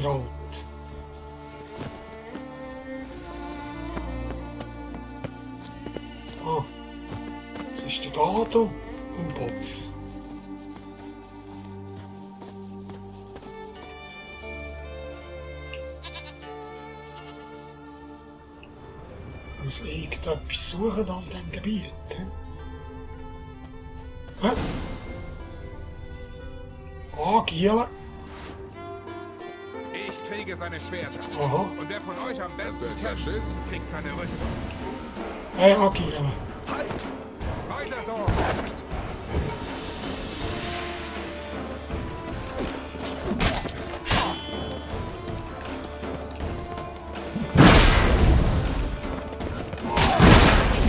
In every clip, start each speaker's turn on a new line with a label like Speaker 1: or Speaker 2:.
Speaker 1: der Alt. Ah, was ist denn da, du? Ein Botz. Ich muss irgendetwas suchen an diesem Gebiet. Hä? Ah, Giele.
Speaker 2: Ich kriege seine Schwerter.
Speaker 1: Aha.
Speaker 2: Und wer von euch am besten kämpft, kriegt seine Rüstung.
Speaker 1: Ja, Giele.
Speaker 2: Halt! Weiter so!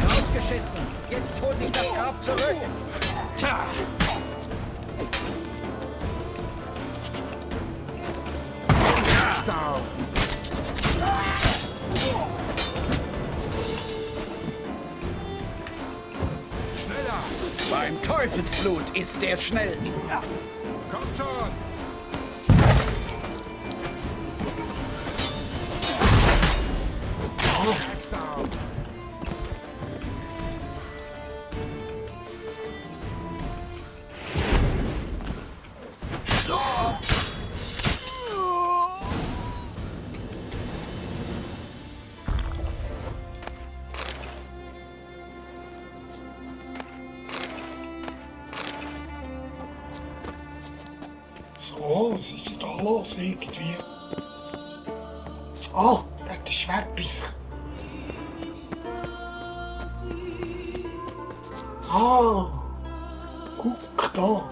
Speaker 3: Rausgeschissen! Jetzt hol dich das Grab zurück! Tja!
Speaker 2: Sau! Schneller!
Speaker 3: Beim Teufelsblut ist der schnell!
Speaker 2: Kommt schon! Sau!
Speaker 1: So, was ist denn da los irgendwie? Ah, der hat ein Schwert bei sich. Ah, guck da.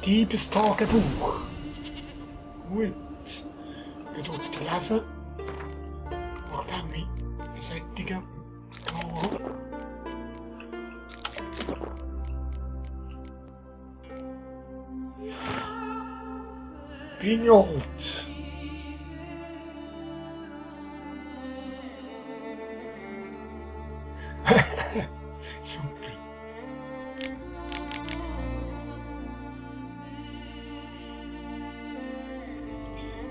Speaker 1: Diebestagebuch. Gut. Ich dort lesen. Nachdem ich ein Sättigen habe. Grignold. Super.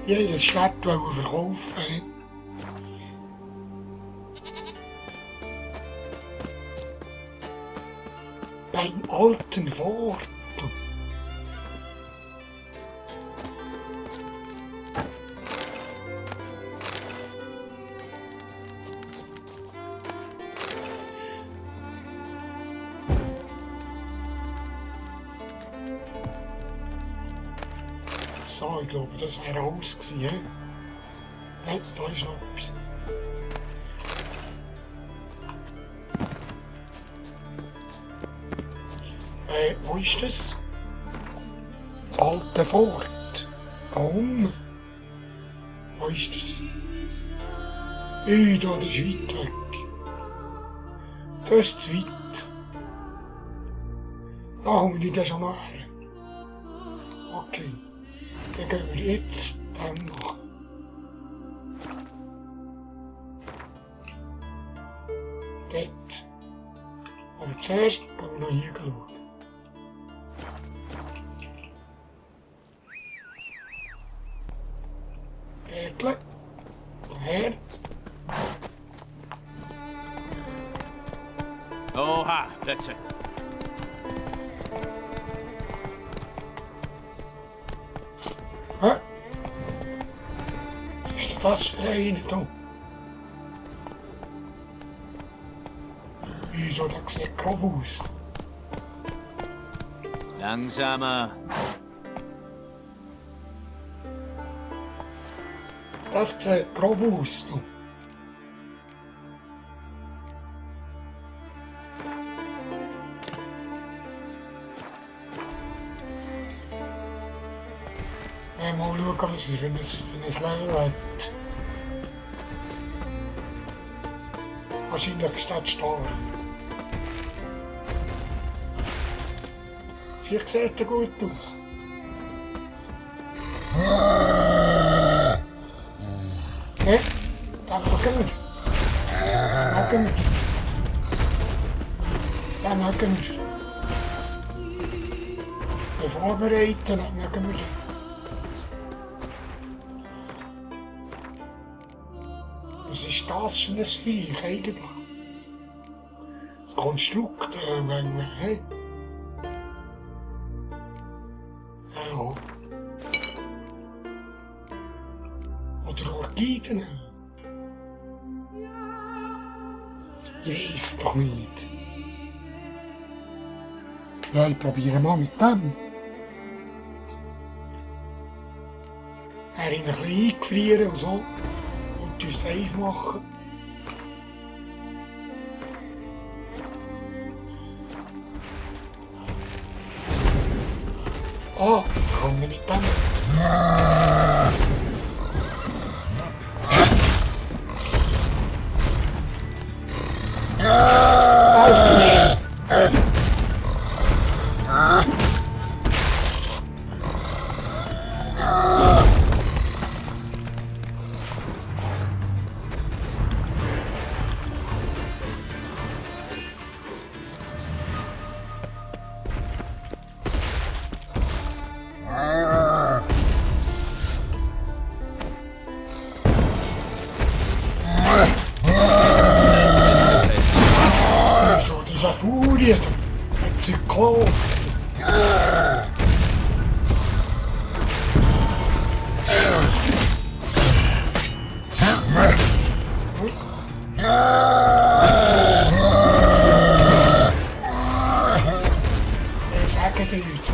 Speaker 1: Die haben das Schwert verkaufen. Beim alten Wort. So, ich glaube, das wäre alles gewesen. He? Nein, da ist noch etwas. Wo ist das? Das alte Fort. Da oben. Wo ist das? Da, das ist weit weg. Das ist zu weit. Da komme ich dann schon nachher. Okay. Dann gehen wir jetzt dem nach. Dort. Aber zuerst gehen wir noch hier schauen. Bergle. Daher.
Speaker 4: Oha, that's it.
Speaker 1: Hä? Was ist denn das für eine da? Wieso, der sieht grob aus.
Speaker 4: Langsamer.
Speaker 1: Das sieht grob aus, du. Mal schauen, was er für ein Level hat. Wahrscheinlich steht stark. Vielleicht sieht er gut aus. Ne? Den mögen wir. Den mögen wir. Den mögen wir. vorbereiten, dann mögen wir den. Was ist das für ein Viech eigentlich? Das Konstrukt, hä? Ja. Oder Orchiden. Ich weiß doch nicht. Ja, ich probiere mal mit dem. Ihn ein bisschen eingefrieren und so. Und uns safe machen. Ah, jetzt kann ich mit dem. Das ist eine Furie, ein Zyklop. Ich sage dir heute.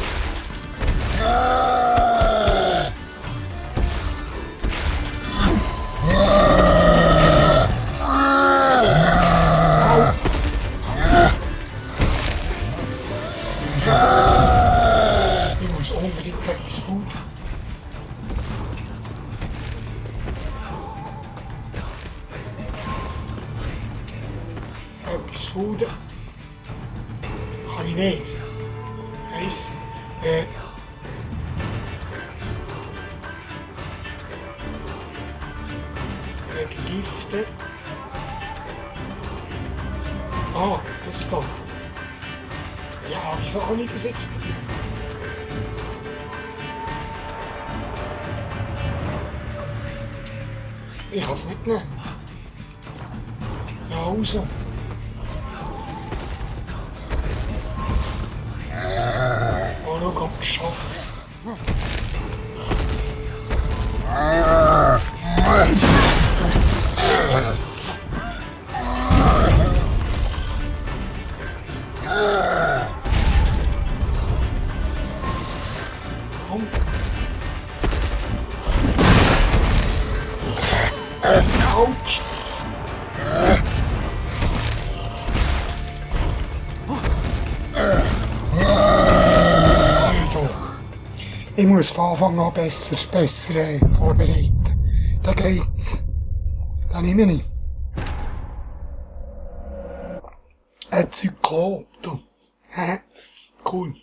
Speaker 1: Ich muss unbedingt etwas futtern. Etwas futtern kann ich nicht. Heiss. Gegen Gifte. Da, das da. Ja, wieso kann ich das jetzt nicht mehr? Ich kann es nicht mehr. Ja, also. Oh, schau, ob ich es schaffe. Komm. Autsch. Ich muss von Anfang an besser vorbereiten. Dann geht's. Dann nehme ich. Ein Zyklop, du. Hä? Cool.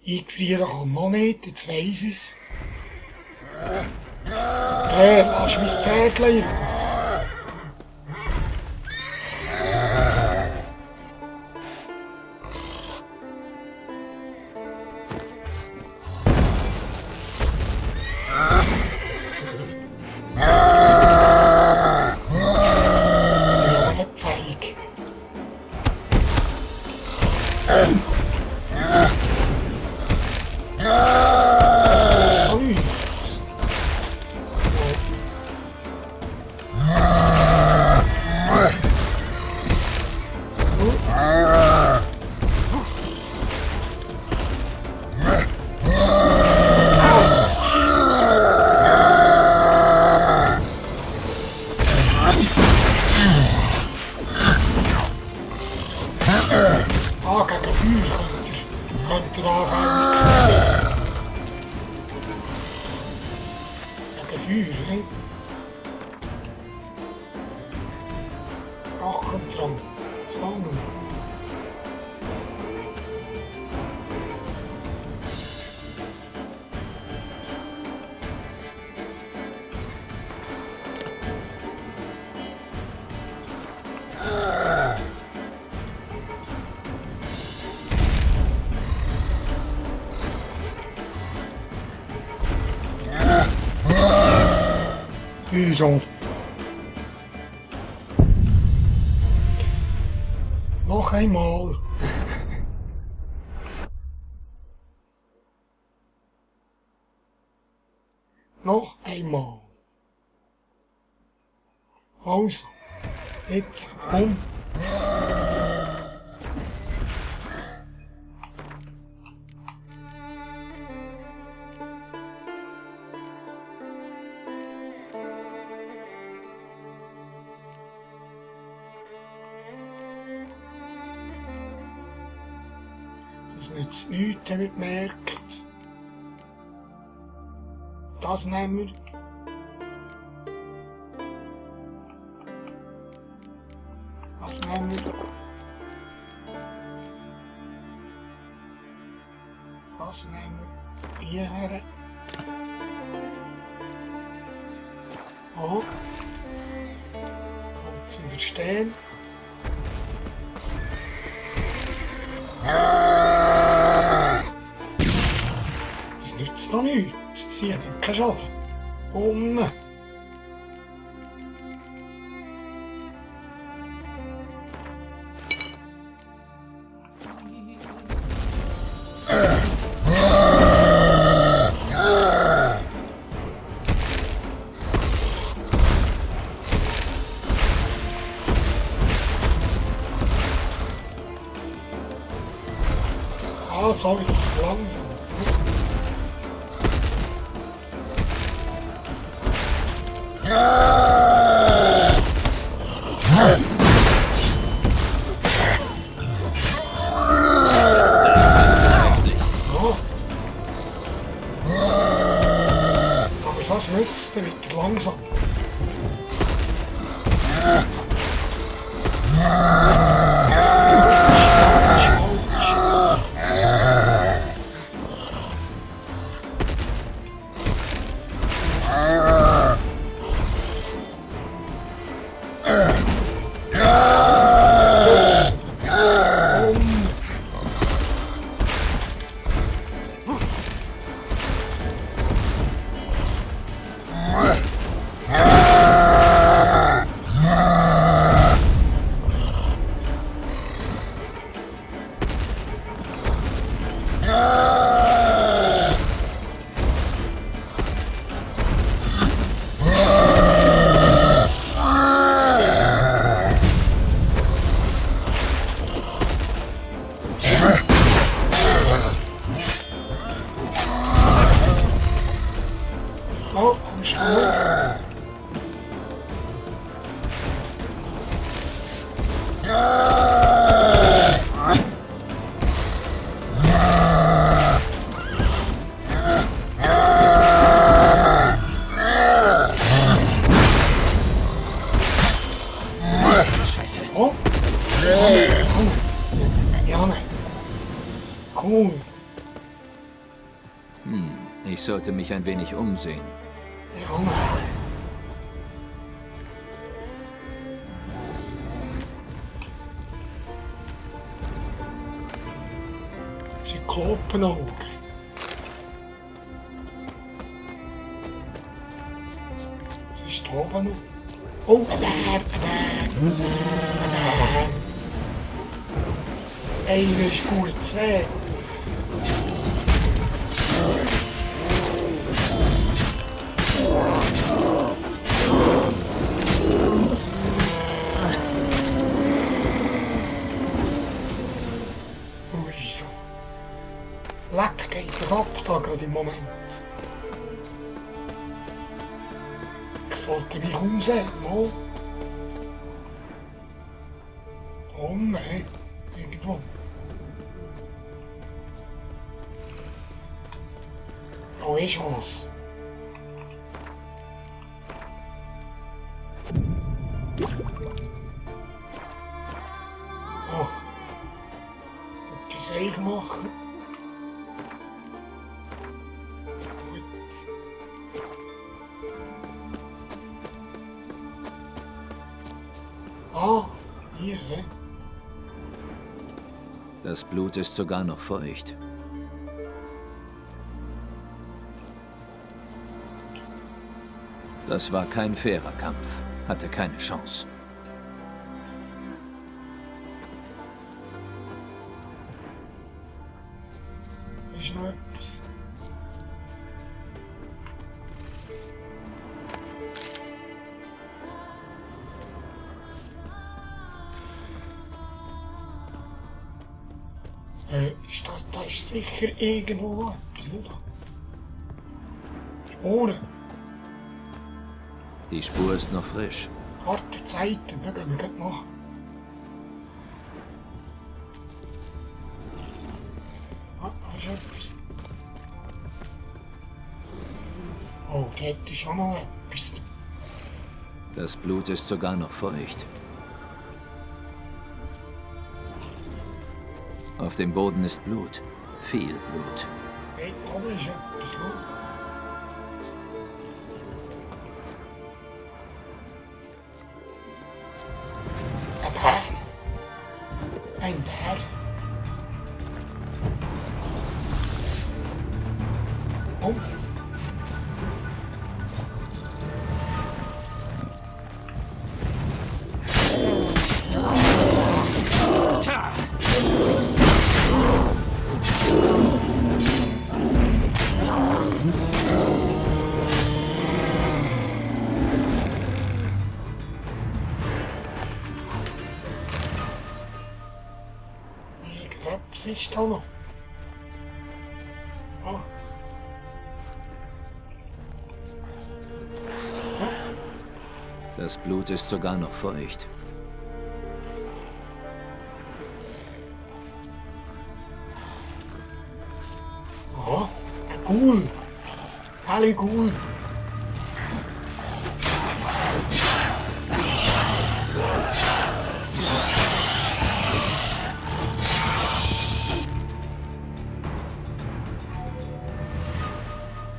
Speaker 1: Eingefrieren kann noch nicht, jetzt weiss ich's. Hey, lass mein Pferd in Ruhe. Das ist doch nichts. Ah, gegen Feuer könnt ihr anfällig sein. Gegen Feuer, hä? Rachendrang. So nun. Üdung. Noch einmal. Noch einmal. Also, jetzt komm. Das nützt nichts, haben wir gemerkt. Das nehmen wir. Das nehmen wir. Das nehmen wir hierher. Oh. Kommt sie verstehen. Das nützt doch nichts. Sie haben keinen Schaden. Unten. Ah, sorry, langsam. Aber das nützt, dann wird er langsam. Oh, komm schnell auf.
Speaker 4: Scheiße.
Speaker 1: Oh, Jane. Cool.
Speaker 4: Ich sollte mich ein wenig umsehen.
Speaker 1: Jane. Zyklopenauge. Was ist da oben noch? Oh, ein Bär. Einer ist gut, zwei. Ui, du. Leck geht das ab da gerade im Moment. Ich sollte mich umsehen, no? Oh nein, irgendwo. Da ist was. Oh. Etwas Save machen. Gut. Ah, hier, hä?
Speaker 4: Das Blut ist sogar noch feucht. Das war kein fairer Kampf. Hatte keine Chance.
Speaker 1: Ist noch etwas? Da ist sicher irgendwo noch etwas, oder? Spuren.
Speaker 4: Die Spur ist noch frisch.
Speaker 1: Harte Zeiten, da gehen wir gleich nach. Ah, da ist etwas. Oh, dort ist auch noch etwas.
Speaker 4: Das Blut ist sogar noch feucht. Auf dem Boden ist Blut. Viel Blut.
Speaker 1: Dort oben ist etwas, schau. Ein Bär. Ein Bär. Oh. Irgendetwas ist da noch. Ah.
Speaker 4: Das Blut ist sogar noch feucht.
Speaker 1: Oh, ein Ghoul. Alle Ghoul.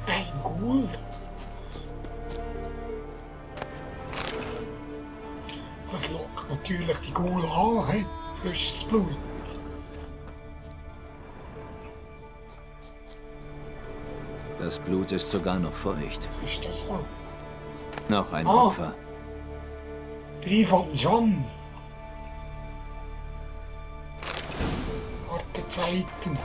Speaker 1: Ein Ghoul. Das lockt natürlich die Ghoul an, he? Frisches Blut.
Speaker 4: Das Blut ist sogar noch feucht.
Speaker 1: Was ist das da?
Speaker 4: Noch ein
Speaker 1: Ah.
Speaker 4: Opfer.
Speaker 1: Brief von Jean. Harte Zeiten.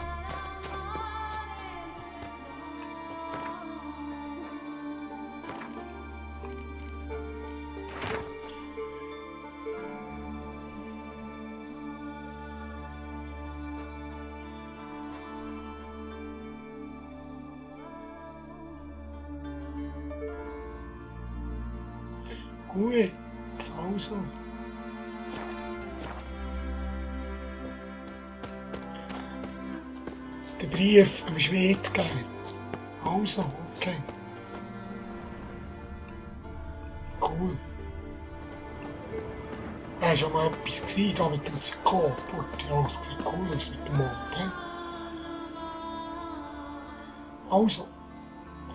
Speaker 1: Gut, also. Den Brief am Schwed geben. Also, okay. Cool. War schon mal etwas gewesen, da mit dem Zyklop. Ja, es sieht cool aus mit dem Mond, he? Also,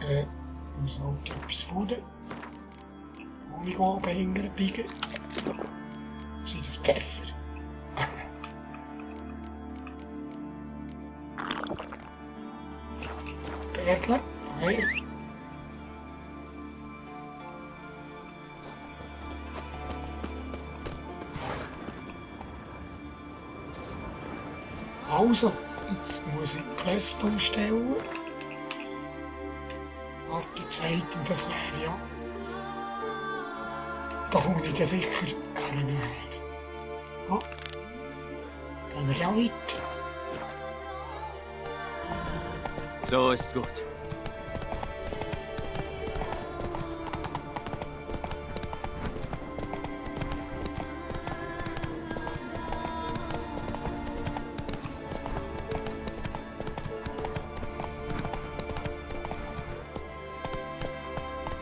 Speaker 1: ich muss noch etwas finden. Honig anbringen, biegen. Was ist das? Pfeffer? Pferdle, daher. Also, jetzt muss ich die Quest umstellen. Wartezeiten, das wäre ja. Da komme ich ja sicher näher. Ja. Gehen wir ja weiter.
Speaker 4: So ist gut.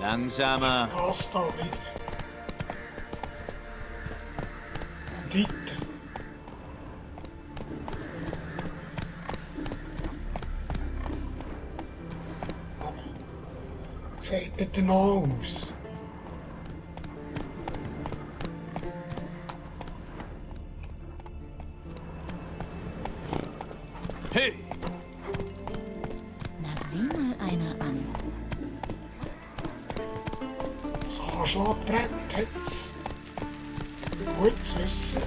Speaker 4: Langsamer.
Speaker 1: Gas da wieder. Und weiter. Sieht nicht danach aus.
Speaker 4: Hey!
Speaker 5: Na, sieh mal einer an.
Speaker 1: Das Anschlagbrett hat's. Gut zu wissen.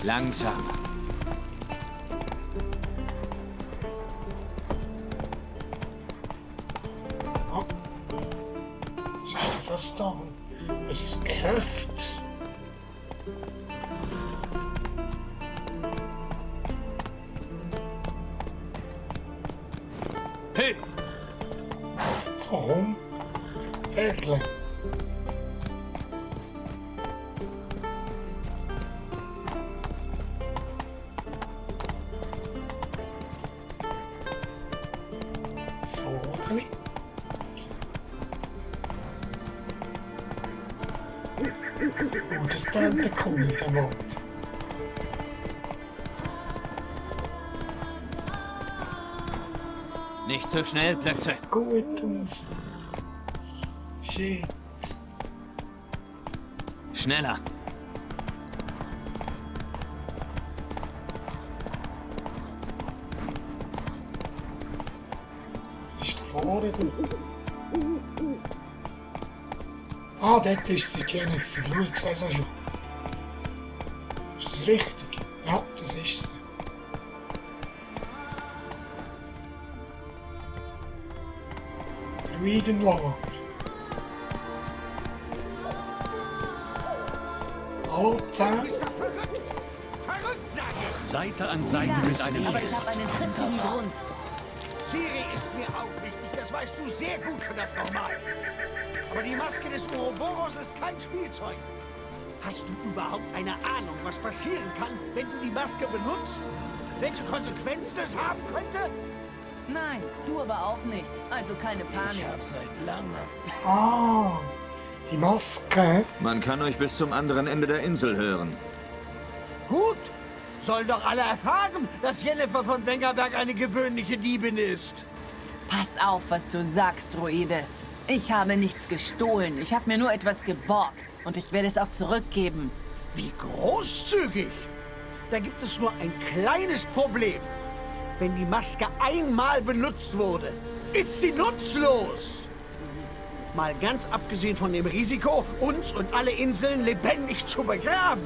Speaker 4: Langsam.
Speaker 1: Ah. Was ist denn das da? Es ist Gehöft.
Speaker 4: Hey!
Speaker 1: So, Pferdle. So, dann. Oh, das ist der cool, der Mod.
Speaker 4: Nicht so schnell, Plötze.
Speaker 1: Gut aus. Shit.
Speaker 4: Schneller.
Speaker 1: Was ist da vorne? Du? Ah, dort ist sie, Jennifer. Schau, ich sehe sie schon. Ist das richtig? Ja, das ist sie. Druidenlager. Hallo zusammen.
Speaker 3: Bist doch verrückt! Verrückt, sage ich!
Speaker 5: Seite an Seite mit einem
Speaker 6: aber ich
Speaker 5: Biss.
Speaker 6: habe einen triftigen Grund.
Speaker 3: Ciri ist mir auch wichtig, das weißt du sehr gut, verdammt nochmal. Aber die Maske des Ouroboros ist kein Spielzeug. Hast du überhaupt eine Ahnung, was passieren kann, wenn du die Maske benutzt? Welche Konsequenzen es haben könnte?
Speaker 6: Nein, du aber auch nicht. Also keine Panik.
Speaker 1: Ah, die Maske.
Speaker 4: Man kann euch bis zum anderen Ende der Insel hören.
Speaker 3: Gut, sollen doch alle erfahren, dass Jennifer von Wengerberg eine gewöhnliche Diebin ist.
Speaker 6: Pass auf, was du sagst, Druide. Ich habe nichts gestohlen. Ich habe mir nur etwas geborgt. Und ich werde es auch zurückgeben.
Speaker 3: Wie großzügig! Da gibt es nur ein kleines Problem. Wenn die Maske einmal benutzt wurde, ist sie nutzlos. Mal ganz abgesehen von dem Risiko, uns und alle Inseln lebendig zu begraben.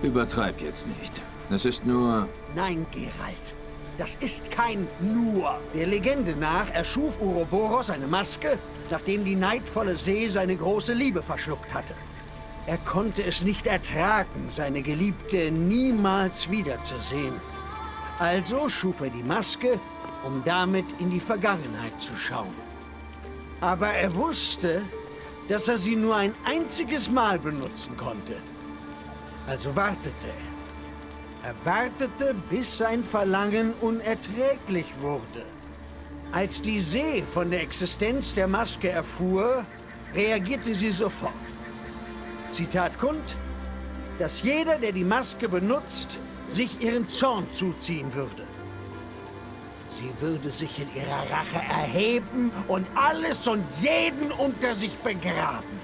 Speaker 4: Übertreib jetzt nicht. Es ist nur...
Speaker 3: Nein, Geralt. Das ist kein Nur. Der Legende nach erschuf Ouroboros eine Maske, nachdem die neidvolle See seine große Liebe verschluckt hatte. Er konnte es nicht ertragen, seine Geliebte niemals wiederzusehen. Also schuf er die Maske, um damit in die Vergangenheit zu schauen. Aber er wusste, dass er sie nur ein einziges Mal benutzen konnte. Also wartete er. Er wartete, bis sein Verlangen unerträglich wurde. Als die See von der Existenz der Maske erfuhr, reagierte sie sofort. Sie tat kund, dass jeder, der die Maske benutzt, sich ihren Zorn zuziehen würde. Sie würde sich in ihrer Rache erheben und alles und jeden unter sich begraben.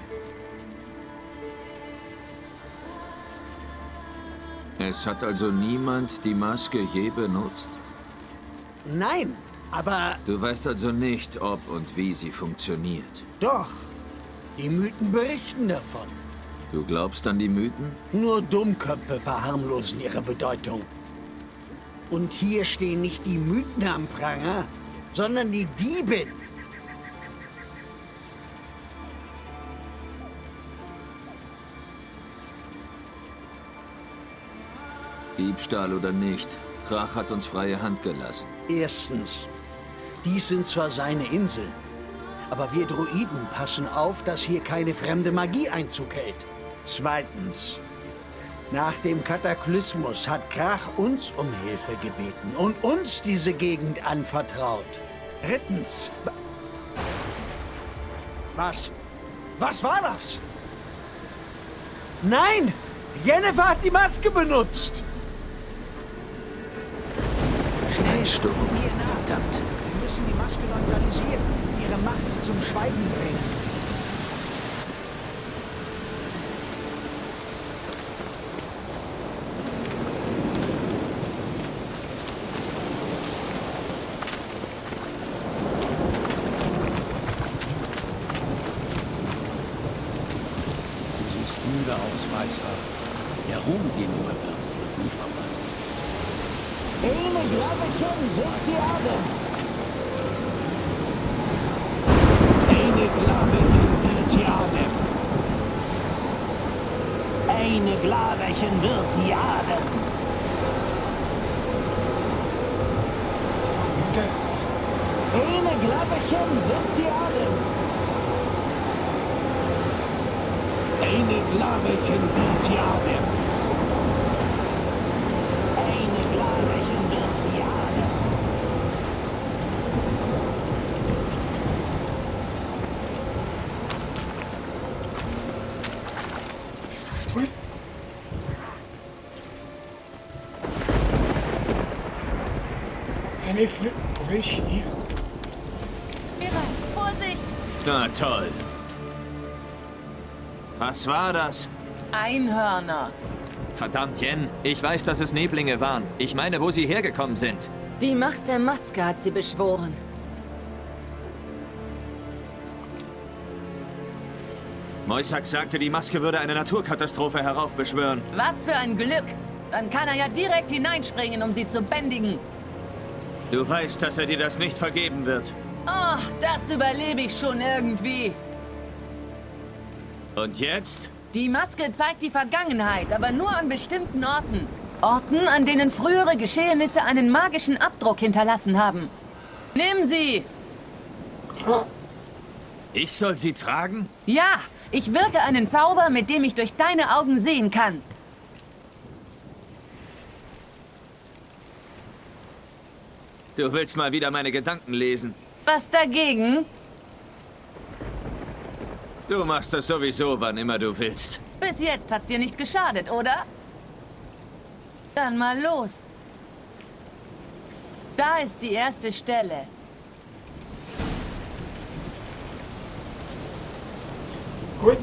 Speaker 4: Es hat also niemand die Maske je benutzt.
Speaker 3: Nein, aber
Speaker 4: Du weißt also nicht, ob und wie sie funktioniert.
Speaker 3: doch, die Mythen berichten davon.
Speaker 4: Du glaubst an die Mythen?
Speaker 3: Nur Dummköpfe verharmlosen ihre Bedeutung. Und hier stehen nicht die Mythen am Pranger, sondern die Diebin.
Speaker 4: Diebstahl oder nicht, Krach hat uns freie Hand gelassen.
Speaker 3: Erstens, dies sind zwar seine Inseln, aber wir Druiden passen auf, dass hier keine fremde Magie Einzug hält. Zweitens, nach dem Kataklysmus hat Krach uns um Hilfe gebeten und uns diese Gegend anvertraut. Drittens, was? Was war das? Nein! Jennifer hat die Maske benutzt!
Speaker 4: Ein Sturm. Verdammt.
Speaker 3: Wir müssen die Maske neutralisieren, ihre Macht zum Schweigen bringen.
Speaker 5: Meister. Der Ruhm, den du erwirbst, wird nie verpassen.
Speaker 7: Eine Glavechen sind die Abend. Eine Glavechen wird die Abend. Eine Glavechen wird die Abend.
Speaker 1: Mutet.
Speaker 7: Eine Glavechen wird die Abend. Eine Glavechen wird die Abend. Eine Glavechen wird die Abend.
Speaker 1: Ui. Eine Wo bin ich? Hier.
Speaker 6: Vorsicht!
Speaker 4: Na toll. Was war das?
Speaker 6: Einhörner.
Speaker 4: Verdammt, Yen. Ich weiß, dass es Neblinge waren. Ich meine, wo sie hergekommen sind.
Speaker 6: Die Macht der Maske hat sie beschworen.
Speaker 4: Moisak sagte, die Maske würde eine Naturkatastrophe heraufbeschwören.
Speaker 6: Was für ein Glück! Dann kann er ja direkt hineinspringen, um sie zu bändigen.
Speaker 4: Du weißt, dass er dir das nicht vergeben wird.
Speaker 6: Oh, das überlebe ich schon irgendwie.
Speaker 4: Und jetzt?
Speaker 6: Die Maske zeigt die Vergangenheit, aber nur an bestimmten Orten. Orten, an denen frühere Geschehnisse einen magischen Abdruck hinterlassen haben. Nimm sie!
Speaker 4: Ich soll sie tragen?
Speaker 6: Ja, ich wirke einen Zauber, mit dem ich durch deine Augen sehen kann.
Speaker 4: Du willst mal wieder meine Gedanken lesen.
Speaker 6: Was dagegen?
Speaker 4: Du machst das sowieso, wann immer du willst.
Speaker 6: Bis jetzt hat's dir nicht geschadet, oder? Dann mal los. Da ist die erste Stelle.
Speaker 1: Gut.